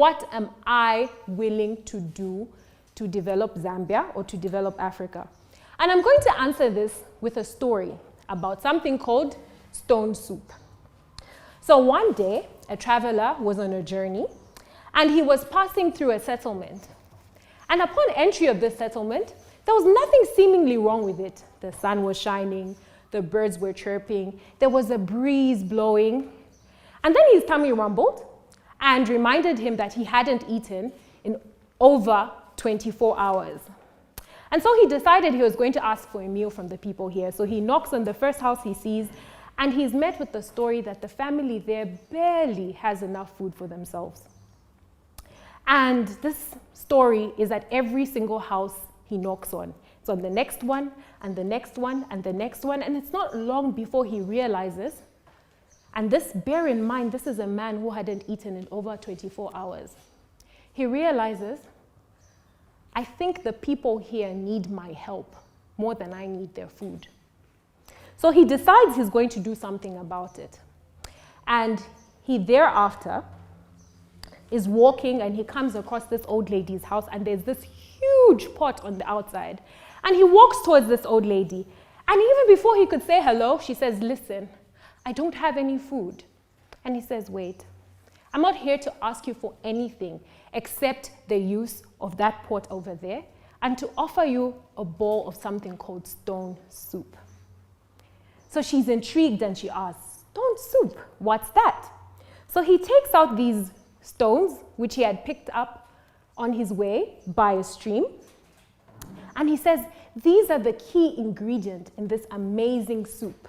what am I willing to do to develop Zambia or to develop Africa? And I'm going to answer this with a story about something called stone soup. So one day, a traveler was on a journey and he was passing through a settlement. And upon entry of this settlement, there was nothing seemingly wrong with it. The sun was shining, the birds were chirping, there was a breeze blowing. And then his tummy rumbled and reminded him that he hadn't eaten in over 24 hours. And so he decided he was going to ask for a meal from the people here. So he knocks on the first house he sees, and he's met with the story that the family there barely has enough food for themselves. And this story is at every single house he knocks on. It's on the next one, and the next one, and the next one, and it's not long before he realizes, and this, bear in mind, this is a man who hadn't eaten in over 24 hours. He realizes, I think the people here need my help more than I need their food. So he decides he's going to do something about it. And he thereafter is walking and he comes across this old lady's house and there's this huge pot on the outside. And he walks towards this old lady. And even before he could say hello, she says, listen, I don't have any food. And he says, wait, I'm not here to ask you for anything except the use of that pot over there and to offer you a bowl of something called stone soup. So she's intrigued and she asks, stone soup, what's that? So he takes out these stones, which he had picked up on his way by a stream, and he says, these are the key ingredient in this amazing soup.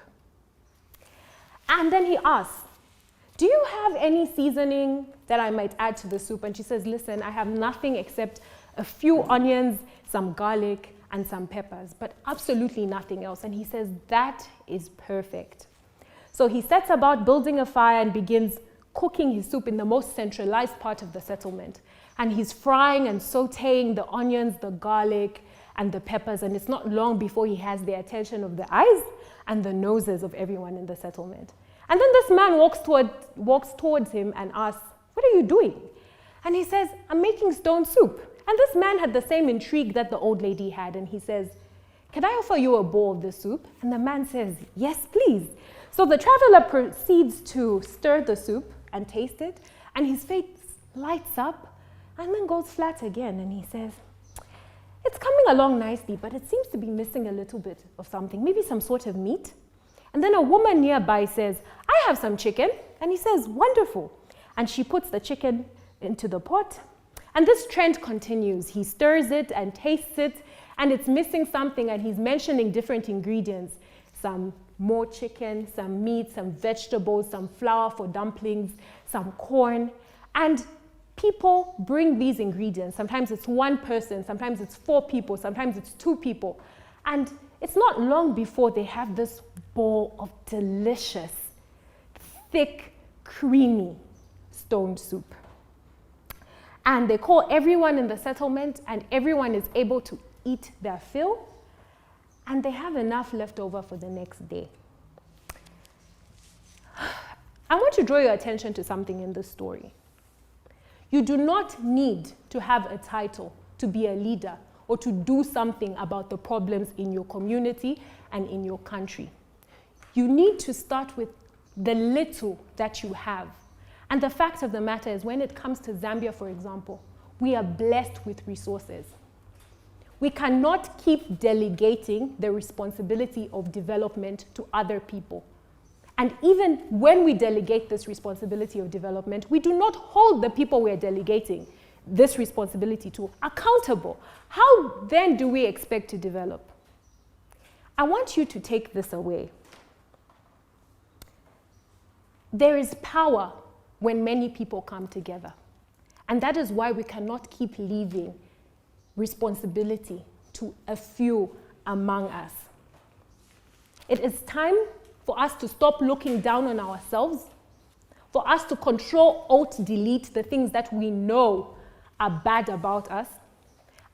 And then he asks, do you have any seasoning that I might add to the soup? And she says, listen, I have nothing except a few onions, some garlic, and some peppers, but absolutely nothing else. And he says, that is perfect. So he sets about building a fire and begins cooking his soup in the most centralized part of the settlement. And he's frying and sauteing the onions, the garlic, and the peppers. And it's not long before he has the attention of the eyes and the noses of everyone in the settlement. And then this man walks towards him and asks, what are you doing? And he says, I'm making stone soup. And this man had the same intrigue that the old lady had. And he says, can I offer you a bowl of this soup? And the man says, yes, please. So the traveler proceeds to stir the soup and taste it. And his face lights up and then goes flat again. And he says, it's coming along nicely, but it seems to be missing a little bit of something, maybe some sort of meat. And then a woman nearby says, I have some chicken. And he says, wonderful. And she puts the chicken into the pot. And this trend continues. He stirs it and tastes it, and it's missing something, and he's mentioning different ingredients. Some more chicken, some meat, some vegetables, some flour for dumplings, some corn. And people bring these ingredients. Sometimes it's one person, sometimes it's 4 people, sometimes it's 2 people. And it's not long before they have this bowl of delicious, thick, creamy stone soup. And they call everyone in the settlement, and everyone is able to eat their fill, and they have enough left over for the next day. I want to draw your attention to something in this story. You do not need to have a title to be a leader or to do something about the problems in your community and in your country. You need to start with the little that you have. And the fact of the matter is, when it comes to Zambia, for example, we are blessed with resources. We cannot keep delegating the responsibility of development to other people. And even when we delegate this responsibility of development, we do not hold the people we are delegating this responsibility to accountable. How then do we expect to develop? I want you to take this away. There is power when many people come together. And that is why we cannot keep leaving responsibility to a few among us. It is time for us to stop looking down on ourselves, for us to Control-Alt-Delete the things that we know are bad about us,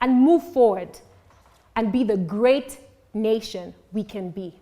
and move forward and be the great nation we can be.